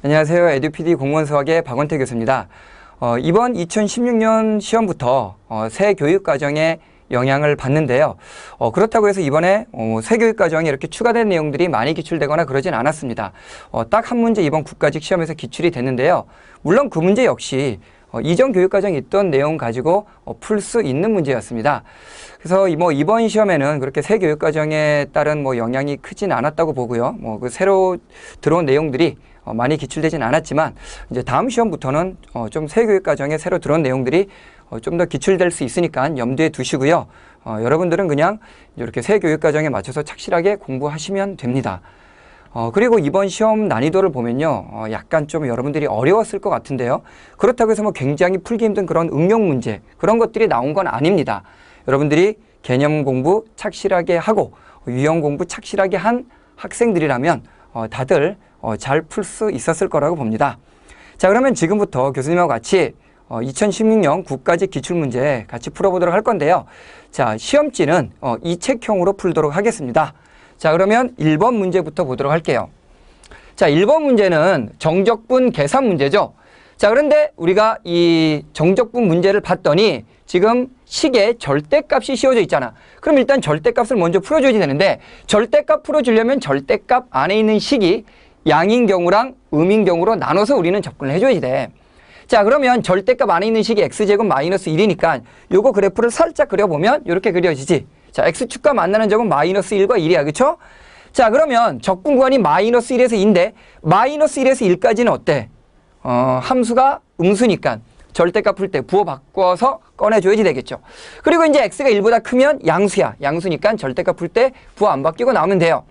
안녕하세요. 에듀피디 공무원 수학의 박원태 교수입니다. 이번 2016년 시험부터 새 교육과정에 영향을 받는데요. 그렇다고 해서 이번에 새 교육과정에 이렇게 추가된 내용들이 많이 기출되거나 그러진 않았습니다. 딱 한 문제 이번 국가직 시험에서 기출이 됐는데요. 물론 그 문제 역시 이전 교육과정에 있던 내용 가지고 풀 수 있는 문제였습니다. 그래서 이번 시험에는 그렇게 새 교육과정에 따른 영향이 크진 않았다고 보고요. 그 새로 들어온 내용들이 많이 기출되진 않았지만 이제 다음 시험부터는 좀 새 교육과정에 새로 들어온 내용들이 좀 더 기출될 수 있으니까 염두에 두시고요. 여러분들은 그냥 이렇게 새 교육과정에 맞춰서 착실하게 공부하시면 됩니다. 그리고 이번 시험 난이도를 보면요. 약간 좀 여러분들이 어려웠을 것 같은데요. 그렇다고 해서 굉장히 풀기 힘든 그런 응용 문제, 그런 것들이 나온 건 아닙니다. 여러분들이 개념 공부 착실하게 하고 유형 공부 착실하게 한 학생들이라면 다들 잘 풀 수 있었을 거라고 봅니다. 자, 그러면 지금부터 교수님하고 같이 2016년 국가직 기출문제 같이 풀어보도록 할 건데요. 자, 시험지는 이 책형으로 풀도록 하겠습니다. 자, 그러면 1번 문제부터 보도록 할게요. 자, 1번 문제는 정적분 계산 문제죠. 자, 그런데 우리가 이 정적분 문제를 봤더니 지금 식에 절대값이 씌워져 있잖아. 그럼 일단 절대값을 먼저 풀어줘야 되는데 절대값 풀어주려면 절대값 안에 있는 식이 양인 경우랑 음인 경우로 나눠서 우리는 접근을 해줘야지 돼. 자, 그러면 절대값 안에 있는 식이 x제곱 마이너스 1이니까 요거 그래프를 살짝 그려보면 이렇게 그려지지. 자, x축과 만나는 점은 마이너스 1과 1이야. 그쵸? 자, 그러면 적분 구간이 마이너스 1에서 2인데 마이너스 1에서 1까지는 어때? 함수가 음수니까 절대값 풀 때 부호 바꿔서 꺼내줘야지 되겠죠. 그리고 이제 x가 1보다 크면 양수야. 양수니까 절대값 풀 때 부호 안 바뀌고 나오면 돼요.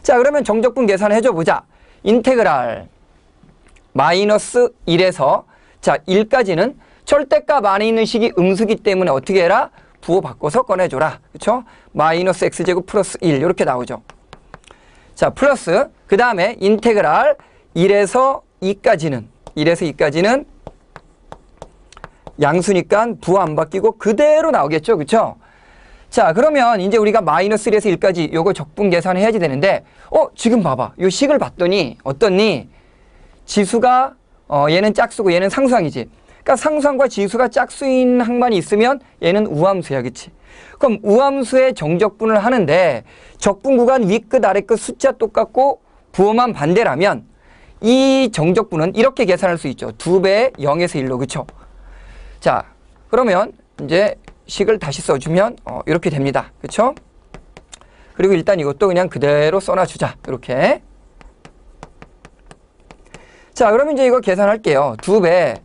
자, 그러면 정적분 계산을 해줘보자. 인테그랄 마이너스 1에서 자 1까지는 절대값 안에 있는 식이 음수기 때문에 어떻게 해라? 부호 바꿔서 꺼내줘라. 그쵸? 마이너스 x제곱 플러스 1 이렇게 나오죠. 자, 플러스 그 다음에 인테그랄 1에서 2까지는 양수니까 부호 안 바뀌고 그대로 나오겠죠. 그쵸? 자, 그러면 이제 우리가 마이너스 1에서 1까지 요거 적분 계산해야지 되는데 지금 봐봐. 요 식을 봤더니 어떻니? 지수가 얘는 짝수고 얘는 상수항이지. 그러니까 상수항과 지수가 짝수인 항만이 있으면 얘는 우함수야. 그치? 그럼 우함수의 정적분을 하는데 적분 구간 윗끝 아래끝 숫자 똑같고 부호만 반대라면 이 정적분은 이렇게 계산할 수 있죠. 2배의 0에서 1로. 그쵸? 자, 그러면 이제 식을 다시 써주면 이렇게 됩니다. 그쵸? 그리고 일단 이것도 그냥 그대로 써놔주자. 이렇게. 자, 그럼 이제 이거 계산할게요. 2배.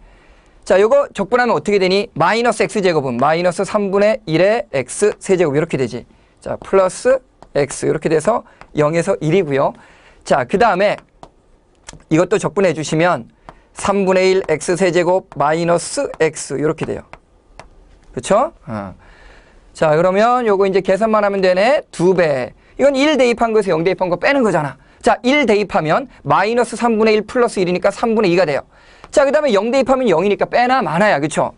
자, 요거 적분하면 어떻게 되니? 마이너스 x제곱은 마이너스 3분의 1의 x 세제곱 이렇게 되지. 자, 플러스 x 이렇게 돼서 0에서 1이고요. 자, 그 다음에 이것도 적분해 주시면 3분의 1 x 세제곱 마이너스 x 이렇게 돼요. 그쵸? 자, 그러면 요거 이제 계산만 하면 되네. 2배. 이건 1 대입한 거에서 0 대입한 거 빼는 거잖아. 자, 1 대입하면 마이너스 3분의 1 플러스 1이니까 3분의 2가 돼요. 자, 그 다음에 0 대입하면 0이니까 빼나 마나야. 그쵸?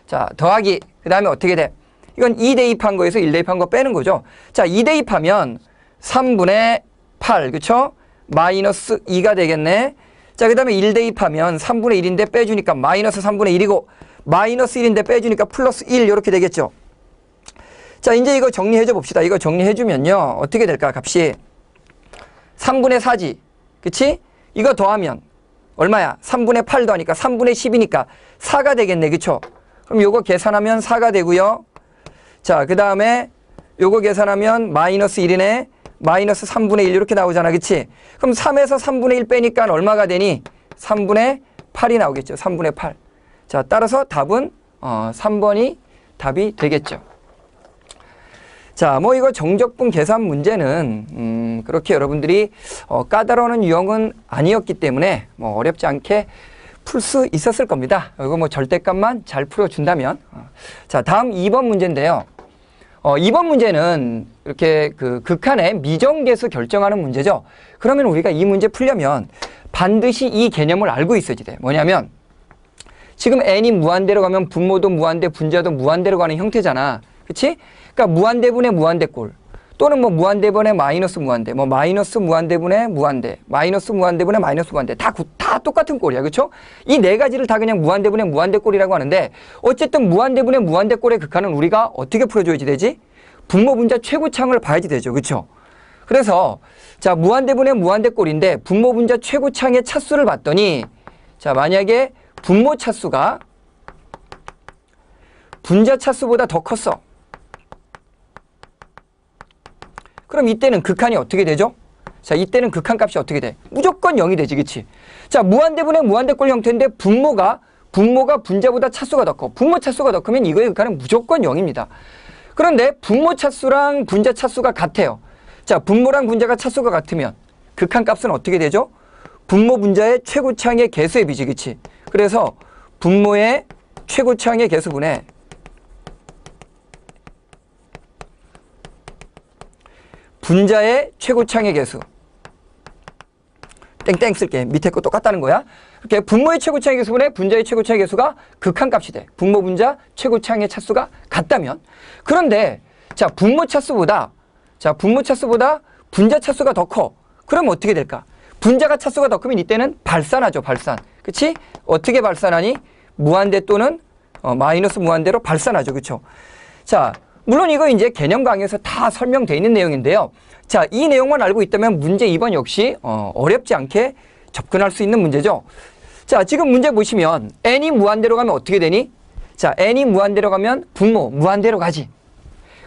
자, 더하기. 그 다음에 어떻게 돼? 이건 2 대입한 거에서 1 대입한 거 빼는 거죠. 자, 2 대입하면 3분의 8. 그쵸? 마이너스 2가 되겠네. 자, 그 다음에 1 대입하면 3분의 1인데 빼주니까 마이너스 3분의 1이고 마이너스 1인데 빼주니까 플러스 1 이렇게 되겠죠. 자, 이제 이거 정리해줘 봅시다. 이거 정리해주면요. 어떻게 될까? 값이 3분의 4지. 그치? 이거 더하면 얼마야? 3분의 8 더하니까 3분의 10이니까 4가 되겠네. 그쵸? 그럼 요거 계산하면 4가 되고요. 자, 그 다음에 요거 계산하면 마이너스 1이네. 마이너스 3분의 1 이렇게 나오잖아. 그치? 그럼 3에서 3분의 1 빼니까 얼마가 되니? 3분의 8이 나오겠죠. 3분의 8. 자, 따라서 답은 3번이 답이 되겠죠. 자, 이거 정적분 계산 문제는 그렇게 여러분들이 까다로운 유형은 아니었기 때문에 어렵지 않게 풀 수 있었을 겁니다. 이거 절대값만 잘 풀어준다면. 자, 다음 2번 문제인데요. 2번 문제는 이렇게 그 극한의 미정계수 결정하는 문제죠. 그러면 우리가 이 문제 풀려면 반드시 이 개념을 알고 있어야지 돼. 뭐냐면 지금 n이 무한대로 가면 분모도 무한대, 분자도 무한대로 가는 형태잖아. 그치? 그러니까 무한대분의 무한대꼴. 또는 뭐 무한대분의 마이너스 무한대, 뭐 마이너스 무한대분의 무한대, 마이너스 무한대분의 마이너스 무한대 다 똑같은 꼴이야. 그렇죠? 이 네 가지를 다 그냥 무한대분의 무한대 꼴이라고 하는데 어쨌든 무한대분의 무한대 꼴의 극한은 우리가 어떻게 풀어줘야지 되지? 분모분자 최고창을 봐야지 되죠. 그렇죠? 그래서 자, 무한대분의 무한대 꼴인데 분모분자 최고창의 차수를 봤더니 자, 만약에 분모 차수가 분자 차수보다 더 컸어. 그럼 이때는 극한이 어떻게 되죠? 자, 이때는 극한 값이 어떻게 돼? 무조건 0이 되지, 그치? 자, 무한대분의 무한대꼴 형태인데 분모가 분자보다 차수가 더 커. 분모 차수가 더 크면 이거의 극한은 무조건 0입니다. 그런데 분모 차수랑 분자 차수가 같아요. 자, 분모랑 분자가 차수가 같으면 극한 값은 어떻게 되죠? 분모 분자의 최고차항의 개수에 비지, 그치? 그래서 분모의 최고차항의 개수분의 분자의 최고차항의 개수. 땡땡 쓸게. 밑에 거 똑같다는 거야. 이렇게 분모의 최고차항의 개수분의 분자의 최고차항의 개수가 극한값이 돼. 분모 분자 최고차항의 차수가 같다면. 그런데 자, 분모 차수보다 분자 차수가 더 커. 그럼 어떻게 될까? 분자가 차수가 더 크면 이때는 발산하죠. 발산. 그치? 어떻게 발산하니? 무한대 또는 마이너스 무한대로 발산하죠. 그쵸? 자, 물론 이거 이제 개념 강의에서 다 설명되어 있는 내용인데요. 자, 이 내용만 알고 있다면 문제 2번 역시 어렵지 않게 접근할 수 있는 문제죠. 자, 지금 문제 보시면 n이 무한대로 가면 어떻게 되니? 자, n이 무한대로 가면 분모 무한대로 가지.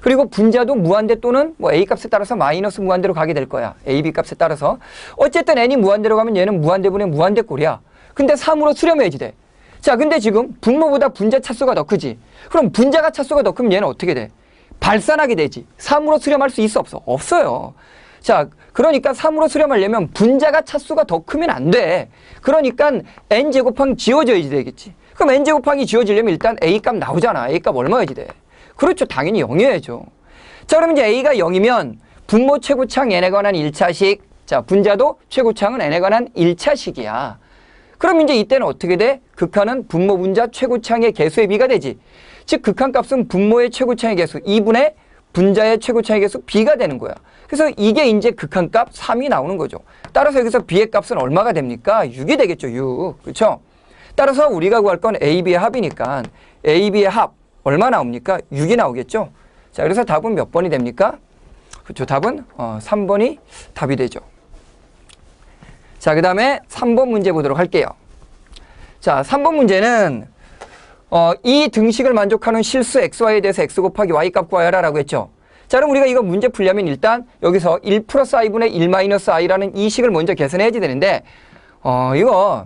그리고 분자도 무한대 또는 뭐 a 값에 따라서 마이너스 무한대로 가게 될 거야. a, b 값에 따라서. 어쨌든 n이 무한대로 가면 얘는 무한대분의 무한대 꼴이야. 근데 3으로 수렴해야지 돼. 자, 근데 지금 분모보다 분자 차수가 더 크지. 그럼 분자가 차수가 더 크면 얘는 어떻게 돼? 발산하게 되지. 3으로 수렴할 수 있어 없어? 없어요. 자, 그러니까 3으로 수렴하려면 분자가 차수가 더 크면 안 돼. 그러니까 n제곱항 지워져야지 되겠지. 그럼 n제곱항이 지워지려면 일단 a값 나오잖아. a값 얼마여야지 돼? 그렇죠. 당연히 0이어야죠. 자, 그럼 이제 a가 0이면 분모 최고차항 n에 관한 1차식. 자, 분자도 최고차항은 n에 관한 1차식이야. 그럼 이제 이때는 어떻게 돼? 극한은 분모 분자 최고차항의 개수의 비가 되지. 즉 극한값은 분모의 최고차항의 개수 2분의 분자의 최고차항의 개수 b가 되는 거야. 그래서 이게 이제 극한값 3이 나오는 거죠. 따라서 여기서 b의 값은 얼마가 됩니까? 6이 되겠죠. 6. 그렇죠? 따라서 우리가 구할 건 a, b의 합이니까 a, b의 합 얼마 나옵니까? 6이 나오겠죠. 자, 그래서 답은 몇 번이 됩니까? 그렇죠. 답은 3번이 답이 되죠. 자, 그 다음에 3번 문제 보도록 할게요. 자, 3번 문제는 이 등식을 만족하는 실수 xy에 대해서 x 곱하기 y 값 구하여라 라고 했죠. 자, 그럼 우리가 이거 문제 풀려면 일단 여기서 1 플러스 i분의 1 마이너스 i라는 이 식을 먼저 계산해야지 되는데 이거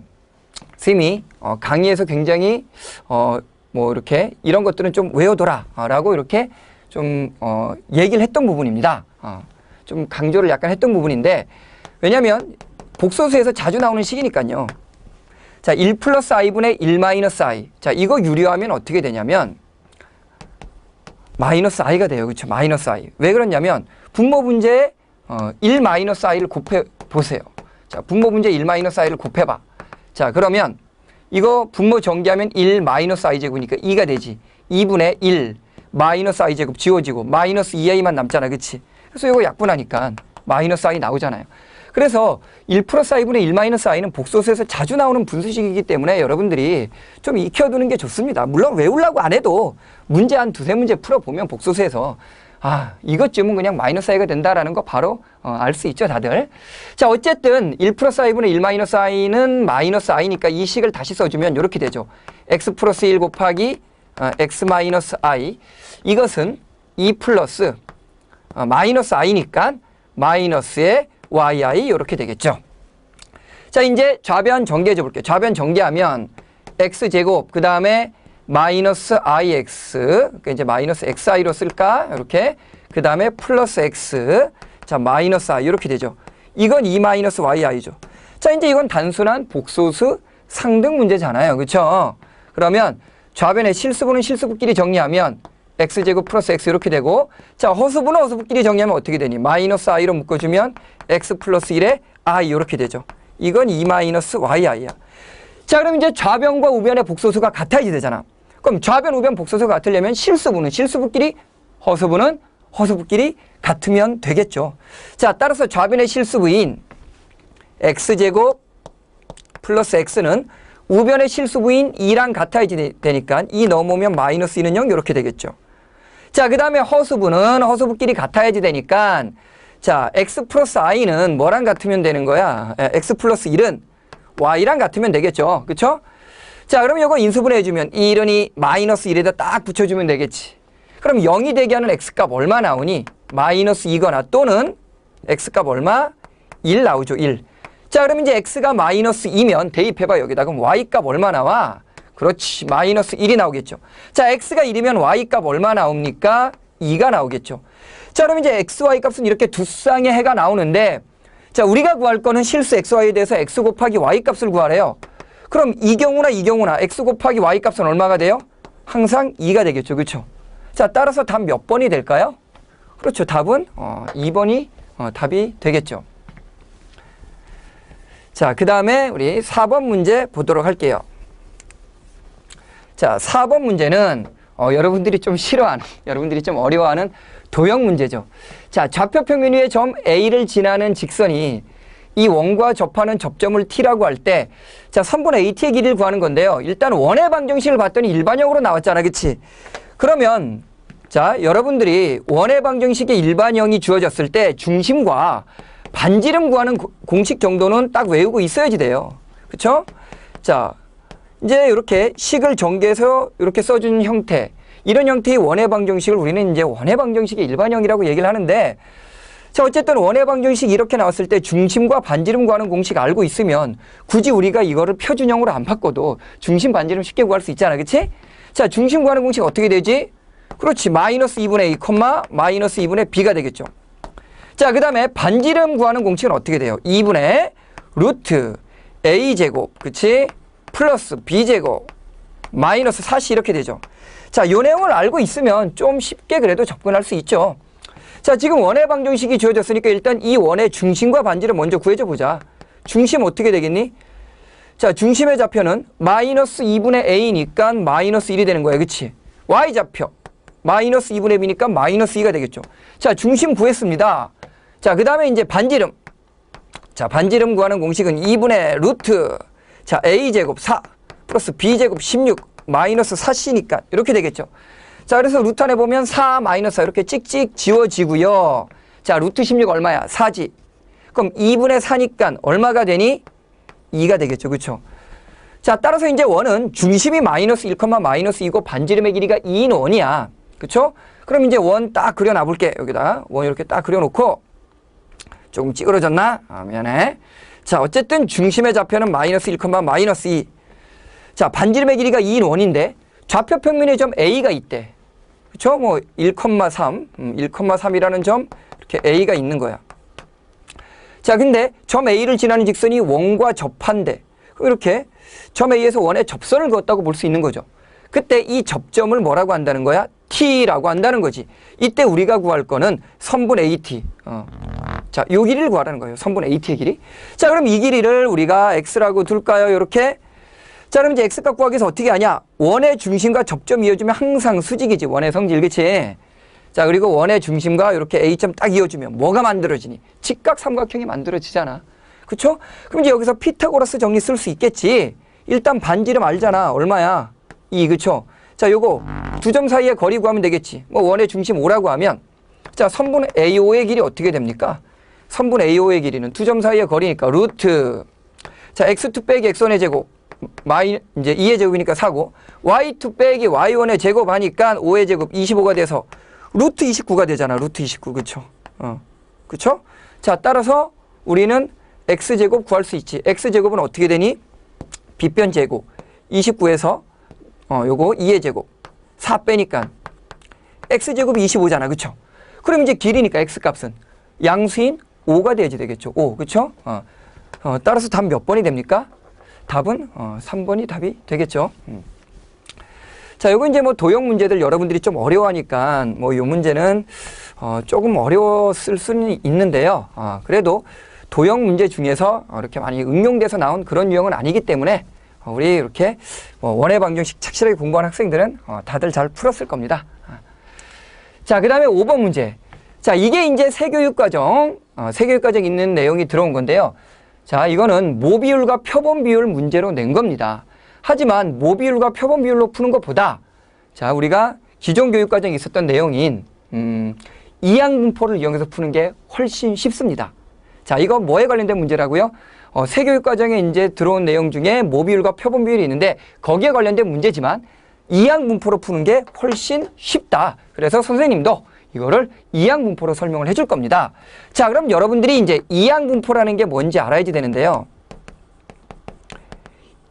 선생님이 강의에서 굉장히 뭐 이렇게 이런 것들은 좀 외워둬라 라고 이렇게 좀 얘기를 했던 부분입니다. 좀 강조를 약간 했던 부분인데 왜냐면 복소수에서 자주 나오는 식이니까요. 자, 1 플러스 i분의 1 마이너스 i. 자, 이거 유리화하면 어떻게 되냐면 마이너스 i가 돼요. 그렇죠? 마이너스 i. 왜 그러냐면 분모 분자에 1 마이너스 i를 곱해 보세요. 자, 분모 분자에 1 마이너스 i를 곱해봐. 자, 그러면 이거 분모 전개하면 1 마이너스 i 제곱이니까 2가 되지. 2분의 1 마이너스 i 제곱 지워지고 마이너스 2i만 남잖아. 그치? 그래서 이거 약분하니까 마이너스 i 나오잖아요. 그래서 1 플러스 i분의 1 마이너스 i는 복소수에서 자주 나오는 분수식이기 때문에 여러분들이 좀 익혀두는 게 좋습니다. 물론 외우려고 안 해도 문제 한 두세 문제 풀어보면 복소수에서 이것쯤은 그냥 마이너스 i가 된다라는 거 바로 알 수 있죠, 다들. 자, 어쨌든 1 플러스 i분의 1 마이너스 i는 마이너스 i니까 이 식을 다시 써주면 이렇게 되죠. x 플러스 1 곱하기 x 마이너스 i. 이것은 2 플러스 마이너스 i니까 마이너스의 yi 이렇게 되겠죠. 자, 이제 좌변 전개해 줘 볼게요. 좌변 전개하면 x제곱 그 다음에 마이너스 ix 그러니까 이제 마이너스 xi로 쓸까? 이렇게 그 다음에 플러스 x 자 마이너스 i 이렇게 되죠. 이건 2 마이너스 yi죠. 자, 이제 이건 단순한 복소수 상등 문제잖아요. 그렇죠? 그러면 좌변의 실수분은 실수분끼리 정리하면 x제곱 플러스 x 이렇게 되고 자, 허수분은 허수분끼리 정리하면 어떻게 되니? 마이너스 i로 묶어주면 x 플러스 1에 i 이렇게 되죠. 이건 2 마이너스 yi야. 자, 그럼 이제 좌변과 우변의 복소수가 같아야지 되잖아. 그럼 좌변, 우변 복소수가 같으려면 실수분은 실수분끼리 허수분은 허수부끼리 같으면 되겠죠. 자, 따라서 좌변의 실수부인 x제곱 플러스 x는 우변의 실수부인 2랑 같아야 되니까 2 넘어오면 마이너스 2는 0 이렇게 되겠죠. 자, 그 다음에 허수부는 허수부끼리 같아야지 되니까 자, x 플러스 i는 뭐랑 같으면 되는 거야? x 플러스 1은 y랑 같으면 되겠죠. 그쵸? 자, 그럼 이거 인수분해 해주면 1은 2 마이너스 1에다 딱 붙여주면 되겠지. 그럼 0이 되게 하는 x값 얼마 나오니? 마이너스 2거나 또는 x값 얼마? 1 나오죠. 1. 자, 그럼 이제 x가 마이너스 2면 대입해봐 여기다. 그럼 y값 얼마 나와? 그렇지. 마이너스 1이 나오겠죠. 자, x가 1이면 y값 얼마 나옵니까? 2가 나오겠죠. 자, 그럼 이제 xy 값은 이렇게 두 쌍의 해가 나오는데 자, 우리가 구할 거는 실수 xy에 대해서 x 곱하기 y 값을 구하래요. 그럼 이 경우나 x 곱하기 y 값은 얼마가 돼요? 항상 2가 되겠죠. 그렇죠? 자, 따라서 답 몇 번이 될까요? 그렇죠. 답은 2번이 답이 되겠죠. 자, 그 다음에 우리 4번 문제 보도록 할게요. 자, 4번 문제는 여러분들이 좀 싫어하는, 여러분들이 좀 어려워하는 도형 문제죠. 자, 좌표 평면 위에 점 A를 지나는 직선이 이 원과 접하는 접점을 T라고 할 때, 자, 선분 AT의 길이를 구하는 건데요. 일단 원의 방정식을 봤더니 일반형으로 나왔잖아. 그치? 그러면, 자, 여러분들이 원의 방정식의 일반형이 주어졌을 때 중심과 반지름 구하는 공식 정도는 딱 외우고 있어야지 돼요. 그쵸? 자, 이제 이렇게 식을 전개해서 이렇게 써준 형태, 이런 형태의 원의 방정식을 우리는 이제 원의 방정식의 일반형이라고 얘기를 하는데, 자, 어쨌든 원의 방정식이 이렇게 나왔을 때 중심과 반지름 구하는 공식 알고 있으면 굳이 우리가 이거를 표준형으로 안 바꿔도 중심, 반지름 쉽게 구할 수 있잖아. 그치? 자, 중심 구하는 공식 어떻게 되지? 그렇지. 마이너스 2분의 A, 마이너스 2분의 B가 되겠죠. 자, 그 다음에 반지름 구하는 공식은 어떻게 돼요? 2분의 루트 A제곱, 그치? 플러스 B제곱, 마이너스 4C 이렇게 되죠. 자, 요 내용을 알고 있으면 좀 쉽게 그래도 접근할 수 있죠. 자, 지금 원의 방정식이 주어졌으니까 일단 이 원의 중심과 반지름 먼저 구해줘 보자. 중심 어떻게 되겠니? 자, 중심의 좌표는 마이너스 2분의 A니까 마이너스 1이 되는 거야. 그치? Y좌표 마이너스 2분의 B니까 마이너스 2가 되겠죠. 자, 중심 구했습니다. 자, 그 다음에 이제 반지름. 자, 반지름 구하는 공식은 2분의 루트. 자, A제곱 4 플러스 B제곱 16 마이너스 4C니까 이렇게 되겠죠. 자, 그래서 루트 안에 보면 4 마이너스 4 이렇게 찍찍 지워지고요. 자, 루트 16 얼마야? 4지. 그럼 2분의 4니까 얼마가 되니? 2가 되겠죠. 그렇죠? 자, 따라서 이제 원은 중심이 마이너스 1, 마이너스 2고 반지름의 길이가 2인 원이야. 그렇죠? 그럼 이제 원 딱 그려놔 볼게. 여기다 원 이렇게 딱 그려놓고 조금 찌그러졌나? 미안해. 자, 어쨌든 중심의 좌표는 마이너스 1, 마이너스 2. 자, 반지름의 길이가 2인 원인데 좌표 평면에 점 A가 있대. 그쵸? 뭐 1,3, 1,3이라는 점 이렇게 A가 있는 거야. 자, 근데 점 A를 지나는 직선이 원과 접한대. 이렇게 점 A에서 원에 접선을 그었다고 볼 수 있는 거죠. 그때 이 접점을 뭐라고 한다는 거야? T라고 한다는 거지. 이때 우리가 구할 거는 선분 AT. 자, 요 길이를 구하라는 거예요. 선분 AT의 길이. 자, 그럼 이 길이를 우리가 X라고 둘까요? 이렇게. 자, 그럼 이제 X값 구하기 위해서 어떻게 하냐? 원의 중심과 접점이 이어주면 항상 수직이지. 원의 성질, 그치? 자, 그리고 원의 중심과 이렇게 A점 딱 이어주면 뭐가 만들어지니? 직각 삼각형이 만들어지잖아. 그쵸? 그럼 이제 여기서 피타고라스 정리 쓸 수 있겠지? 일단 반지름 알잖아. 얼마야? 2, 그쵸? 자, 요거 두 점 사이의 거리 구하면 되겠지. 뭐 원의 중심 5라고 하면 자, 선분 AO의 길이 어떻게 됩니까? 선분 AO의 길이는 두 점 사이의 거리니까 루트. 자, X2 빼기 X1의 제곱. 이제 2의 제곱이니까 4고 Y2 빼기 Y1의 제곱 하니까 5의 제곱 25가 돼서 루트 29가 되잖아. 루트 29. 그쵸? 그쵸? 자, 따라서 우리는 X제곱 구할 수 있지. X제곱은 어떻게 되니? 빗변 제곱 29에서 요거 2의 제곱 4 빼니까 X제곱이 25잖아. 그쵸? 그럼 이제 길이니까 X값은 양수인 5가 돼야지 되겠죠. 5. 그쵸? 따라서 답 몇 번이 됩니까? 답은 3번이 답이 되겠죠. 자, 요거 이제 뭐 도형 문제들 여러분들이 좀 어려워하니까 뭐 요 문제는 조금 어려웠을 수는 있는데요. 그래도 도형 문제 중에서 이렇게 많이 응용돼서 나온 그런 유형은 아니기 때문에 우리 이렇게 원의 방정식 착실하게 공부한 학생들은 다들 잘 풀었을 겁니다. 자, 그 다음에 5번 문제. 자, 이게 이제 세교육과정, 세교육과정 있는 내용이 들어온 건데요. 자, 이거는 모비율과 표본 비율 문제로 낸 겁니다. 하지만 모비율과 표본 비율로 푸는 것보다 자, 우리가 기존 교육과정에 있었던 내용인 이항분포를 이용해서 푸는 게 훨씬 쉽습니다. 자, 이거 뭐에 관련된 문제라고요? 세교육과정에 이제 들어온 내용 중에 모비율과 표본 비율이 있는데 거기에 관련된 문제지만 이항분포로 푸는 게 훨씬 쉽다. 그래서 선생님도 이거를 이항분포로 설명을 해줄 겁니다. 자, 그럼 여러분들이 이제 이항분포라는 게 뭔지 알아야지 되는데요.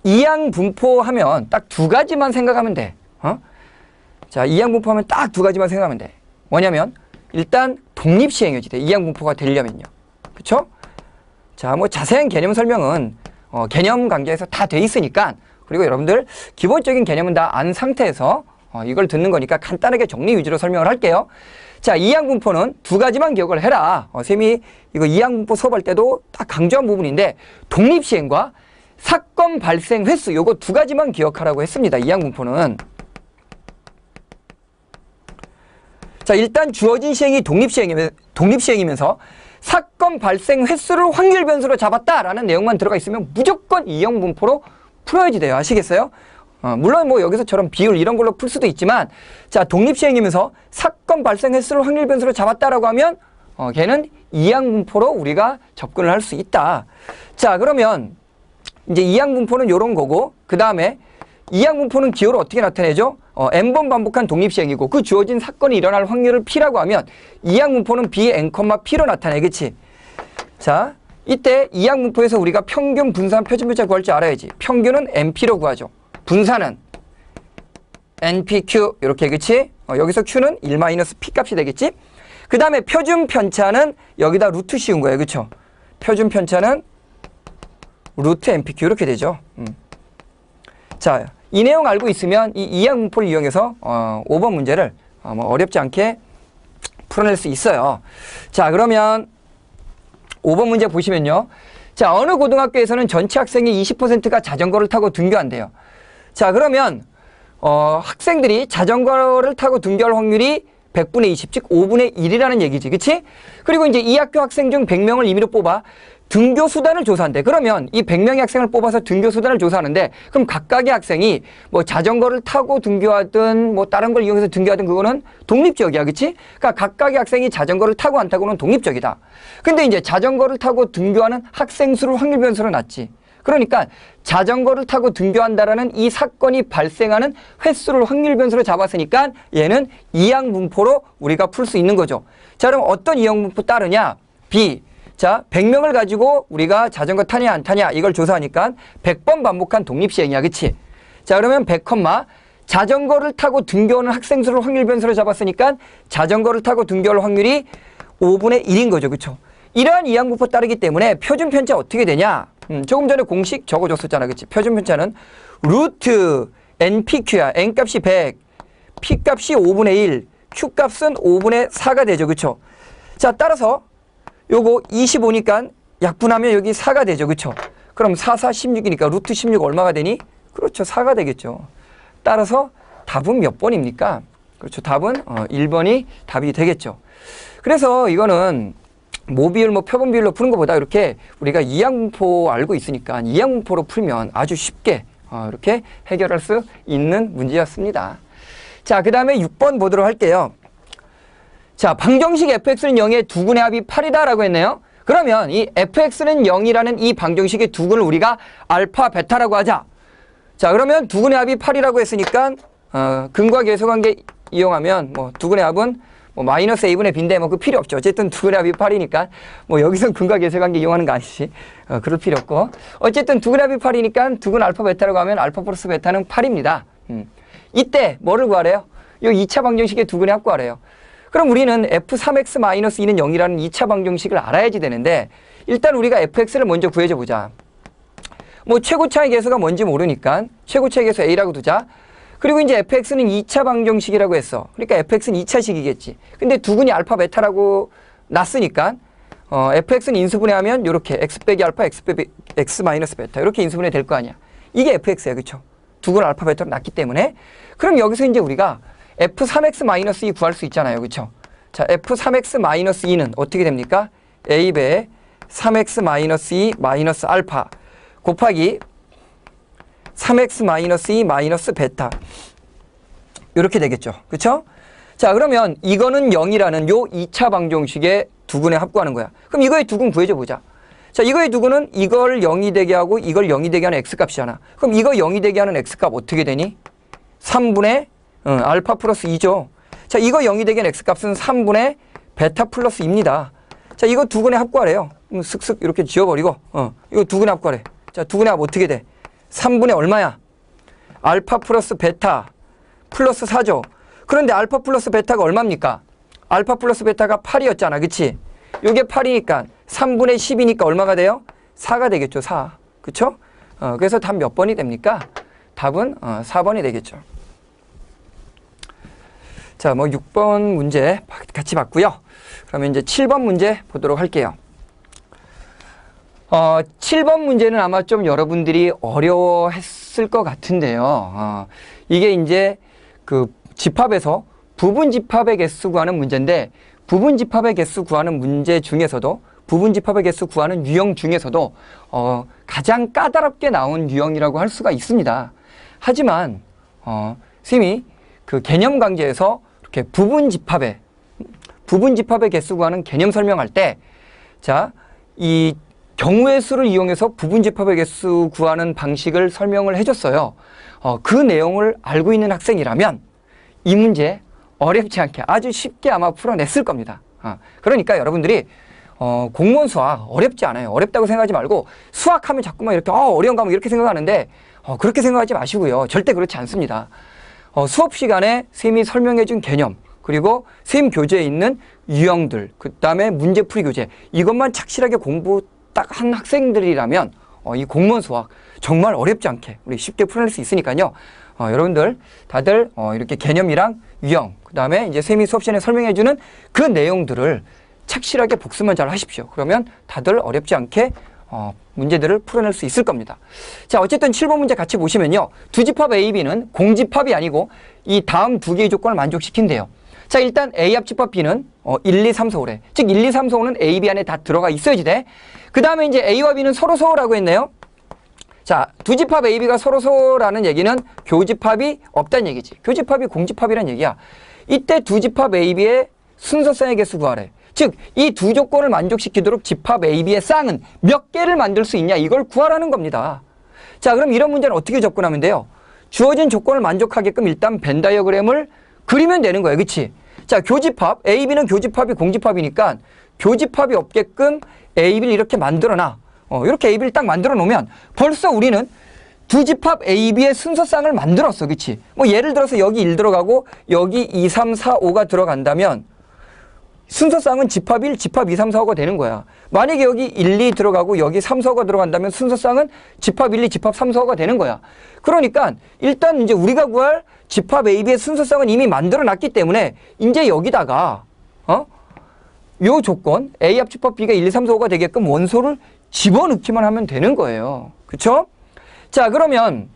이항분포 하면 딱 두 가지만 생각하면 돼. 자, 이항분포 하면 딱 두 가지만 생각하면 돼. 뭐냐면 일단 독립시행여지 돼. 이항분포가 되려면요. 그쵸? 자, 뭐 자세한 개념 설명은 개념 강좌에서 다 돼 있으니까, 그리고 여러분들 기본적인 개념은 다 안 상태에서 이걸 듣는 거니까 간단하게 정리 위주로 설명을 할게요. 자, 이항분포는 두 가지만 기억을 해라. 쌤이 이거 이항분포 수업할 때도 딱 강조한 부분인데 독립시행과 사건 발생 횟수 요거 두 가지만 기억하라고 했습니다. 이항분포는. 자, 일단 주어진 시행이 독립시행이면서 사건 발생 횟수를 확률 변수로 잡았다라는 내용만 들어가 있으면 무조건 이항분포로 풀어야지 돼요. 아시겠어요? 물론 뭐 여기서처럼 비율 이런 걸로 풀 수도 있지만, 자, 독립시행이면서 사건 발생 횟수를 확률 변수로 잡았다라고 하면 걔는 이항분포로 우리가 접근을 할 수 있다. 자, 그러면 이제 이항분포는 요런 거고, 그 다음에 이항분포는 기호를 어떻게 나타내죠? n번 반복한 독립시행이고 그 주어진 사건이 일어날 확률을 P라고 하면 이항분포는 B, n, P로 나타내. 그치? 자, 이때 이항분포에서 우리가 평균, 분산, 표준편차 구할 줄 알아야지. 평균은 NP로 구하죠. 분산은 NPQ 이렇게. 그치? 여기서 Q는 1-P 값이 되겠지? 그 다음에 표준편차는 여기다 루트 씌운 거예요. 그쵸? 표준편차는 루트 NPQ 이렇게 되죠. 자, 이 내용 알고 있으면 이 이항분포를 이용해서 5번 문제를 뭐 어렵지 않게 풀어낼 수 있어요. 자, 그러면 5번 문제 보시면요. 자, 어느 고등학교에서는 전체 학생의 20%가 자전거를 타고 등교한대요. 자, 그러면 학생들이 자전거를 타고 등교할 확률이 100분의 20, 즉 5분의 1이라는 얘기지. 그치? 그리고 이제 이 학교 학생 중 100명을 임의로 뽑아 등교 수단을 조사한대. 그러면 이 100명의 학생을 뽑아서 등교 수단을 조사하는데, 그럼 각각의 학생이 뭐 자전거를 타고 등교하든 뭐 다른 걸 이용해서 등교하든 그거는 독립적이야. 그치? 그러니까 각각의 학생이 자전거를 타고 안 타고는 독립적이다. 근데 이제 자전거를 타고 등교하는 학생 수를 확률 변수로 놨지. 그러니까 자전거를 타고 등교한다라는 이 사건이 발생하는 횟수를 확률 변수로 잡았으니까 얘는 이항분포로 우리가 풀 수 있는 거죠. 자, 그럼 어떤 이항분포 따르냐? B. 자, 100명을 가지고 우리가 자전거 타냐 안 타냐 이걸 조사하니까 100번 반복한 독립시행이야. 그치? 자, 그러면 100, 자전거를 타고 등교하는 학생 수를 확률 변수로 잡았으니까 자전거를 타고 등교할 확률이 5분의 1인 거죠. 그쵸? 이러한 이항분포 따르기 때문에 표준편차 어떻게 되냐? 조금 전에 공식 적어줬었잖아. 그치? 표준편차는 루트 NPQ야. N값이 100, P값이 5분의 1, Q값은 5분의 4가 되죠. 그쵸? 자, 따라서 요거 25니까 약분하면 여기 4가 되죠. 그쵸? 그럼 4, 4, 16이니까 루트 16 얼마가 되니? 그렇죠. 4가 되겠죠. 따라서 답은 몇 번입니까? 그렇죠. 답은 1번이 답이 되겠죠. 그래서 이거는 모비율, 뭐 표본 비율로 푸는 것보다 이렇게 우리가 이항분포 알고 있으니까 이항분포로 풀면 아주 쉽게 이렇게 해결할 수 있는 문제였습니다. 자, 그 다음에 6번 보도록 할게요. 자, 방정식 fx는 0의 두근의 합이 8이다 라고 했네요. 그러면 이 fx는 0이라는 이 방정식의 두근을 우리가 알파, 베타라고 하자. 자, 그러면 두근의 합이 8이라고 했으니까 근과 계수관계 이용하면 뭐 두근의 합은 뭐 마이너스 a분의 b인데 뭐 그 필요 없죠. 어쨌든 두근의 합이 8이니까 뭐 여기서 근과 계수관계 이용하는 거 아니지. 그럴 필요 없고. 어쨌든 두근의 합이 8이니까 두근 알파, 베타라고 하면 알파 플러스 베타는 8입니다. 이때 뭐를 구하래요? 이 2차 방정식의 두근의 합 구하래요. 그럼 우리는 f3x-2는 0이라는 2차 방정식을 알아야지 되는데, 일단 우리가 fx를 먼저 구해줘 보자. 뭐 최고차의 계수가 뭔지 모르니까 최고차의 계수 a라고 두자. 그리고 이제 fx는 2차 방정식이라고 했어. 그러니까 fx는 2차식이겠지. 근데 두근이 알파, 베타라고 놨으니까 fx는 인수분해하면 이렇게 x 빼기 알파, x 마이너스 베타 이렇게 인수분해 될 거 아니야. 이게 fx야. 그쵸? 두근 알파, 베타로 놨기 때문에. 그럼 여기서 이제 우리가 f3x-2 구할 수 있잖아요. 그쵸? 자, F3x-2는 어떻게 됩니까? A배 3x-2 마이너스 알파 곱하기 3x-2 마이너스 베타. 이렇게 되겠죠. 그쵸? 자, 그러면 이거는 0이라는 요 2차 방정식의 두근에 합구하는 거야. 그럼 이거의 두근 구해줘 보자. 자, 이거의 두근은 이걸 0이 되게 하고 이걸 0이 되게 하는 x값이잖아. 그럼 이거 0이 되게 하는 x값 어떻게 되니? 3분의 알파 플러스 2죠. 자, 이거 0이 되게 하는 x값은 3분의 베타 플러스 2입니다. 자, 이거 두근에 합구하래요. 슥슥 이렇게 지워버리고 이거 두근에 합구하래. 자, 두근에 합 어떻게 돼? 3분의 얼마야? 알파 플러스 베타 플러스 4죠. 그런데 알파 플러스 베타가 얼마입니까? 알파 플러스 베타가 8이었잖아. 그치? 요게 8이니까 3분의 10이니까 얼마가 돼요? 4가 되겠죠. 4. 그쵸? 그래서 답 몇 번이 됩니까? 답은 4번이 되겠죠. 자, 뭐 6번 문제 같이 봤고요. 그러면 이제 7번 문제 보도록 할게요. 7번 문제는 아마 좀 여러분들이 어려워했을 것 같은데요. 이게 이제 그 집합에서 부분 집합의 개수 구하는 문제인데, 부분 집합의 개수 구하는 문제 중에서도, 부분 집합의 개수 구하는 유형 중에서도 가장 까다롭게 나온 유형이라고 할 수가 있습니다. 하지만 선생님이 그 개념 강좌에서 이렇게 부분 집합의 개수 구하는 개념 설명할 때, 자, 이 경우의 수를 이용해서 부분 집합의 개수 구하는 방식을 설명을 해줬어요. 그 내용을 알고 있는 학생이라면 이 문제 어렵지 않게 아주 쉽게 아마 풀어냈을 겁니다. 그러니까 여러분들이 공무원 수학 어렵지 않아요. 어렵다고 생각하지 말고, 수학하면 자꾸만 이렇게 어려운 과목 이렇게 생각하는데 그렇게 생각하지 마시고요. 절대 그렇지 않습니다. 수업 시간에 선생님이 설명해준 개념, 그리고 선생님 교재에 있는 유형들, 그 다음에 문제풀이 교재, 이것만 착실하게 공부 딱 한 학생들이라면 이 공무원 수학 정말 어렵지 않게 우리 쉽게 풀어낼 수 있으니까요. 여러분들 다들 이렇게 개념이랑 유형, 그 다음에 이제 선생님이 수업 시간에 설명해주는 그 내용들을 착실하게 복습만 잘 하십시오. 그러면 다들 어렵지 않게 문제들을 풀어낼 수 있을 겁니다. 자, 어쨌든 7번 문제 같이 보시면요. 두 집합 A, B는 공집합이 아니고 이 다음 두 개의 조건을 만족시킨대요. 자, 일단 A합 집합 B는 1, 2, 3, 4, 5래. 즉 1, 2, 3, 4, 5는 A, B 안에 다 들어가 있어야지 돼. 그 다음에 이제 A와 B는 서로서로라고 했네요. 자, 두 집합 A, B가 서로서로라는 얘기는 교집합이 없다는 얘기지. 교집합이 공집합이란 얘기야. 이때 두 집합 A, B의 순서쌍의 개수 구하래. 즉, 이 두 조건을 만족시키도록 집합 A, B의 쌍은 몇 개를 만들 수 있냐, 이걸 구하라는 겁니다. 자, 그럼 이런 문제는 어떻게 접근하면 돼요? 주어진 조건을 만족하게끔 일단 벤 다이어그램을 그리면 되는 거예요. 그치? 자, 교집합, A, B는 교집합이 공집합이니까 교집합이 없게끔 A, B를 이렇게 만들어놔. 이렇게 A, B를 딱 만들어 놓으면 벌써 우리는 두 집합 A, B의 순서쌍을 만들었어. 그치? 뭐 예를 들어서 여기 1 들어가고 여기 2, 3, 4, 5가 들어간다면 순서쌍은 집합 1, 집합 2, 3, 4, 5가 되는 거야. 만약에 여기 1, 2 들어가고 여기 3, 4, 5가 들어간다면 순서쌍은 집합 1, 2, 집합 3, 4, 5가 되는 거야. 그러니까 일단 이제 우리가 구할 집합 A, B의 순서쌍은 이미 만들어 놨기 때문에 이제 여기다가 요 조건 A합 집합 B가 1, 2, 3, 4, 5가 되게끔 원소를 집어넣기만 하면 되는 거예요. 그쵸? 자, 그러면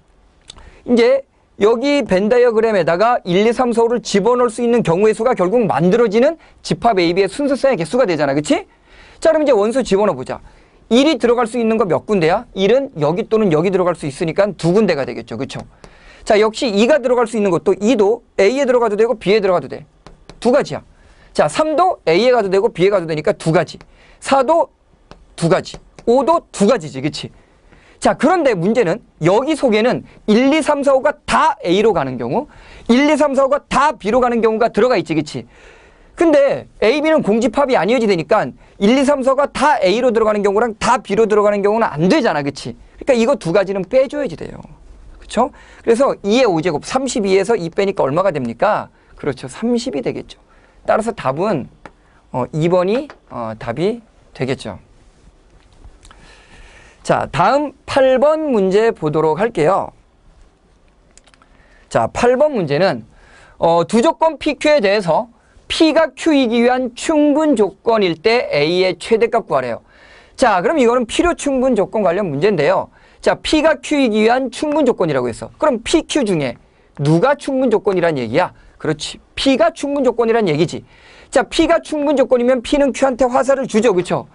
이제 여기 벤 다이어그램에다가 1, 2, 3, 4, 5를 집어넣을 수 있는 경우의 수가 결국 만들어지는 집합 A, B의 순서쌍의 개수가 되잖아. 그치? 자, 그럼 이제 원소 집어넣어 보자. 1이 들어갈 수 있는 거 몇 군데야? 1은 여기 또는 여기 들어갈 수 있으니까 두 군데가 되겠죠. 그쵸? 자, 역시 2가 들어갈 수 있는 것도 2도 A에 들어가도 되고 B에 들어가도 돼. 두 가지야. 자, 3도 A에 가도 되고 B에 가도 되니까 두 가지. 4도 두 가지. 5도 두 가지지. 그치? 자, 그런데 문제는 여기 속에는 1, 2, 3, 4, 5가 다 A로 가는 경우, 1, 2, 3, 4, 5가 다 B로 가는 경우가 들어가 있지. 그치? 근데 A, B는 공집합이 아니어지 되니까 1, 2, 3, 4가 다 A로 들어가는 경우랑 다 B로 들어가는 경우는 안 되잖아. 그치? 그러니까 이거 두 가지는 빼줘야지 돼요. 그쵸? 그래서 2의 5제곱, 32에서 2 빼니까 얼마가 됩니까? 그렇죠. 30이 되겠죠. 따라서 답은 2번이 답이 되겠죠. 자, 다음 8번 문제 보도록 할게요. 자, 8번 문제는 두 조건 PQ에 대해서 P가 Q이기 위한 충분 조건일 때 A의 최대값 구하래요. 자, 그럼 이거는 필요 충분 조건 관련 문제인데요. 자, P가 Q이기 위한 충분 조건이라고 했어. 그럼 PQ 중에 누가 충분 조건이란 얘기야? 그렇지. P가 충분 조건이란 얘기지. 자, P가 충분 조건이면 P는 Q한테 화살을 주죠. 그렇죠?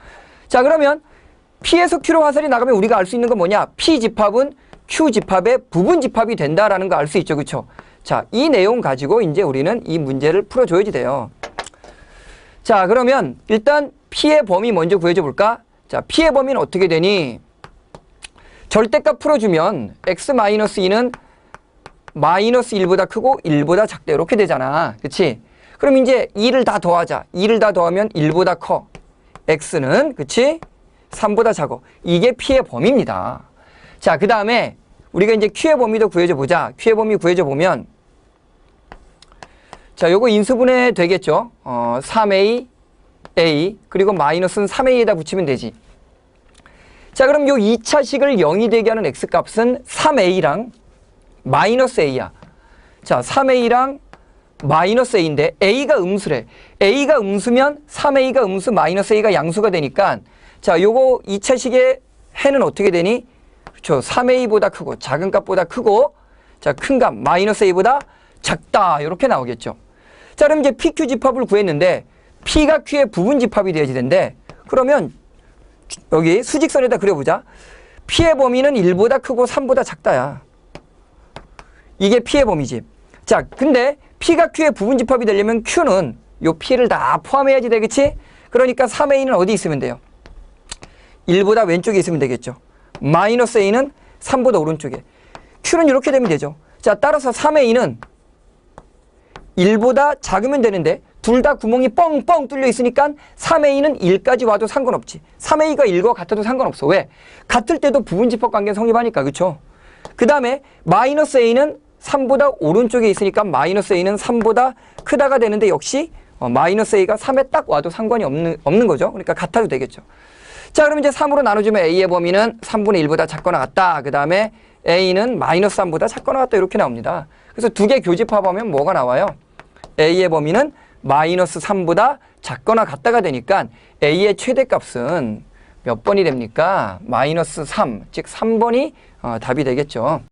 자, 그러면 P에서 Q로 화살이 나가면 우리가 알 수 있는 건 뭐냐? P 집합은 Q 집합의 부분 집합이 된다라는 거 알 수 있죠. 그렇죠? 자, 이 내용 가지고 이제 우리는 이 문제를 풀어줘야지 돼요. 자, 그러면 일단 P의 범위 먼저 구해줘 볼까? 자, P의 범위는 어떻게 되니? 절대값 풀어주면 x-2는 마이너스 1보다 크고 1보다 작다 이렇게 되잖아. 그치? 그럼 이제 2를 다 더하자. 2를 다 더하면 1보다 커. x는 그치? 3보다 작아. 이게 P의 범위입니다. 자, 그 다음에 우리가 이제 Q의 범위도 구해줘 보자. Q의 범위 구해줘 보면 자, 요거 인수분해 되겠죠? 3a, a 그리고 마이너스는 3a에다 붙이면 되지. 자, 그럼 요 2차식을 0이 되게 하는 x값은 3a랑 마이너스 a야. 자, 3a랑 마이너스 a인데 a가 음수래. a가 음수면 3a가 음수, 마이너스 a가 양수가 되니까 자, 요거 2차식의 해는 어떻게 되니? 그렇죠. 3a보다 크고 작은 값보다 크고 자, 큰 값 마이너스 a보다 작다 이렇게 나오겠죠. 자, 그럼 이제 PQ 집합을 구했는데 P가 Q의 부분 집합이 되어야 되는데 그러면 여기 수직선에다 그려보자. P의 범위는 1보다 크고 3보다 작다야. 이게 P의 범위지. 자, 근데 P가 Q의 부분 집합이 되려면 Q는 요 P를 다 포함해야지 되겠지? 그러니까 3a는 어디 있으면 돼요? 1보다 왼쪽에 있으면 되겠죠. 마이너스 a는 3보다 오른쪽에. Q는 이렇게 되면 되죠. 자, 따라서 3a는 1보다 작으면 되는데 둘 다 구멍이 뻥뻥 뚫려 있으니까 3a는 1까지 와도 상관없지. 3a가 1과 같아도 상관없어. 왜? 같을 때도 부분집합 관계 성립하니까. 그렇죠? 그 다음에 마이너스 a는 3보다 오른쪽에 있으니까 마이너스 a는 3보다 크다가 되는데 역시 마이너스 a가 3에 딱 와도 상관이 없는 거죠. 그러니까 같아도 되겠죠. 자, 그럼 이제 3으로 나눠주면 a의 범위는 3분의 1보다 작거나 같다. 그 다음에 a는 마이너스 3보다 작거나 같다. 이렇게 나옵니다. 그래서 두 개 교집합하면 뭐가 나와요? a의 범위는 마이너스 3보다 작거나 같다가 되니까 a의 최대값은 몇 번이 됩니까? 마이너스 3, 즉 3번이 답이 되겠죠.